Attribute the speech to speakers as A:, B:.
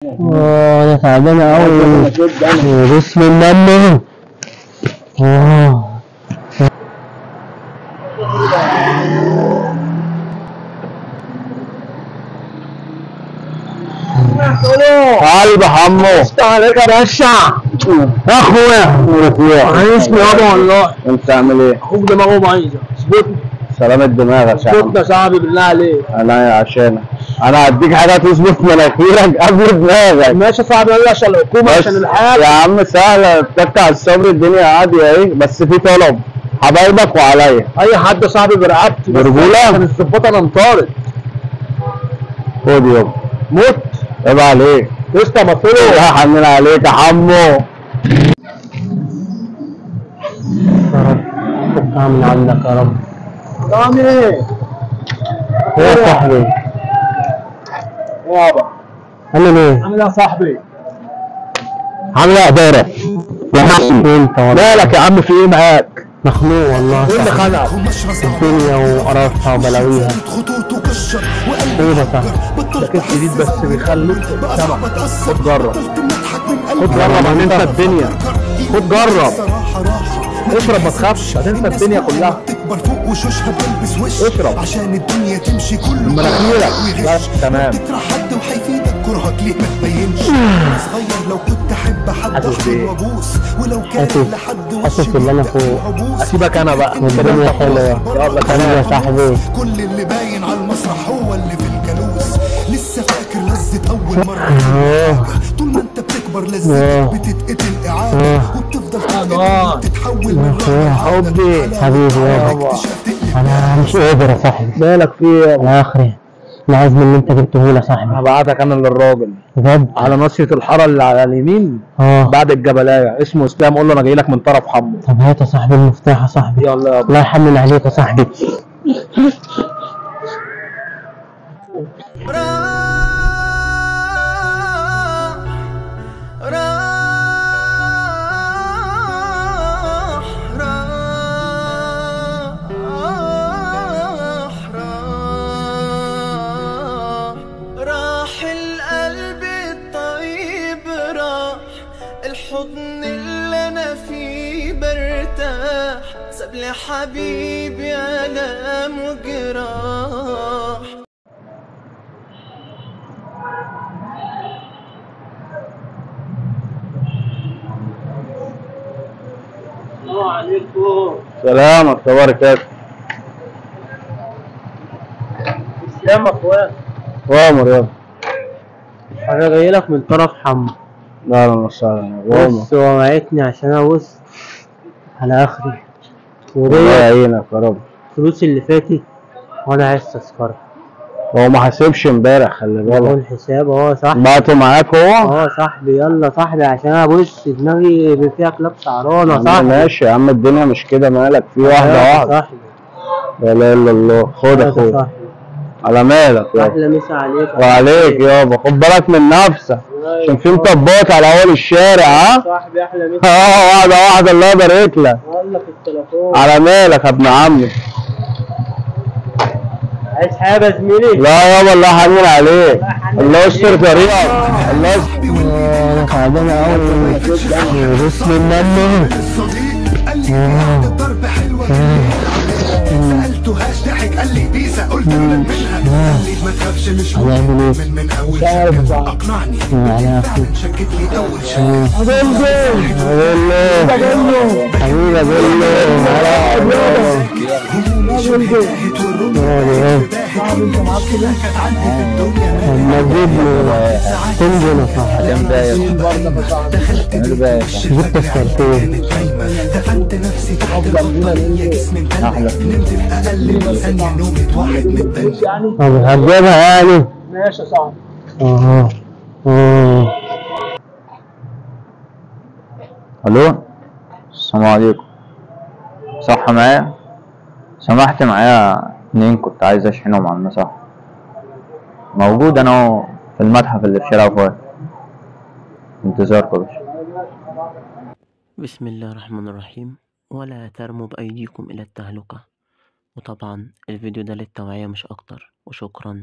A: أنا تعبانة أوي وجسمي منمل. قلب حمو عليك يا باشا. يا اخويا عايزني يابا والله. انت عامل ايه؟ اخوك دماغه بايظه. اظبطني. سلامة دماغك يا صاحبي. اظبطنا يا صاحبي بالله عليك. انا عشانك انا هديك حاجه تظبط مناخيرك قبل دماغك. ماشي يا صاحبي يلا عشان الحكومه عشان الحال. يا عم سهله اتك على الصبر الدنيا عاديه اهي بس في طلب حبايبك وعليا. اي حد يا صاحبي برقبتي برجوله عشان الظباط انا انطارد. خد يابا. موت. عيب عليك. قشطة مفروض. الله يحنن عليك يا حمو. يا رب فكها من عندك يا رب. رامي. ايه يا صاحبي؟ ايه يابا؟ عامل ايه؟ عامل ايه يا صاحبي؟ عامل ايه يا قدارة؟ يا حسن انت والله. مالك يا عم في ايه معاك؟ مخنوق والله. ايه اللي خنقك؟ الدنيا وقرفها وبلاويها. ايه ده صاحبي؟ ده كيس جديد بس بيخليك سمع. خد جرب. خد جرب هتنسى الدنيا. خد جرب. اشرب ما تخافش هتنسى الدنيا كلها. اشرب عشان الدنيا تمشي كله من مناخيرك. بس تمام. كرهك ليه ما تبينش. صغير لو كنت احب حد احضن وابوس ولو كان لحد وشي اللي انا فوق. اسيبك انا بقى الدنيا حلوه. يلا سلام يا صاحبي. كل اللي باين على المسرح هو اللي في الكالوس. لسه فاكر لذة اول مره. طول ما انت بتكبر لذتك بتتقتل اعاده وبتفضل تتحول من حبي حبيبي يابا. انا مش قادر يا صاحبي. مالك في ايه يا اخي؟ العزم اللي انت جبته لي يا صاحبي هبعتك انا للراجل بجد على ناصية الحاره اللي على اليمين بعد الجبلايه اسمه اسلام. قول له انا جاي لك من طرف حمو. طب هات يا صاحبي المفتاح يا صاحبي. يلا يابا. الله يحنن عليك يا صاحبي.
B: الحضن اللي انا فيه برتاح ساب لي حبيبي الام وجراح. السلام عليكم. سلام ورحمة الله وبركاته. اسلام يا اخويا. وامر يابا. انا جاي لك من طرف حمو. لا لا مش بص هو وعدني عشان ابص على اخري الله يعينك يا رب. الفلوس اللي فاتت وانا عايز تذكرة. هو ما حاسبش امبارح خلي بالك. هو الحساب اهو يا صاحبي. بعته معاك هو؟ صاحبي يلا صاحبي عشان ابص دماغي فيها كلاب سعرانة يا صاحبي. ماشي يا عم الدنيا مش كده مالك في واحدة واحدة. صاحبي لا اله الا الله. خد يا اخويا على مالك يابا. احلى مسا عليك وعليك يابا. خد بالك من نفسك عشان في مطبات على اول الشارع. ها صاحبي احلى مسا. واحده واحده الله يبارك لك. والله في التليفون على مالك يا ابن عمي. عايز حاجه يا زميلي؟ لا يابا الله يحنن عليك. الله يستر طريقك. الله يستر. انا تعبان قوي جسمي منمل. سألتهاش ضحك قال لي بيسا قلت له منها قال لي ما تخافش مش مؤمن من اول شيء اقنعني شكت لي اول شيء. حبيبي دفنت نفسي تحت البطانية جسمي نمت في اقل من ثانية نومة واحد متبني. طب هتجيبها يعني؟ ماشي يا صاحبي. الو السلام عليكم. صح معايا؟ سمحت معايا 2 كنت عايز اشحنهم على المساحة. موجود انا اهو في المتحف اللي في شارع فؤاد. انتظاركم يا باشا.
C: بسم الله الرحمن الرحيم. ولا ترموا بأيديكم إلى التهلكة. وطبعا الفيديو ده للتوعية مش أكتر. وشكرا.